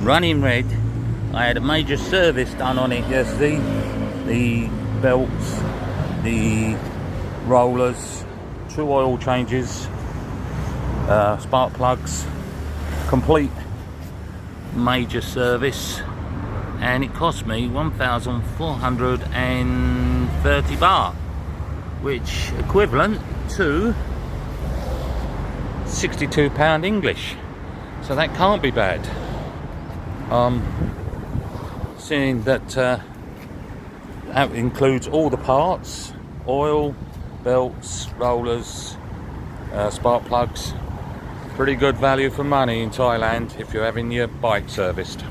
running red. I had a major service done on it yesterday. The belts, the rollers, 2 oil changes, spark plugs, complete major service, and it cost me 1,430 baht, which equivalent to £62 English. So that can't be bad. Seeing that that includes all the parts, oil, belts, rollers, spark plugs. Pretty good value for money in Thailand if you're having your bike serviced.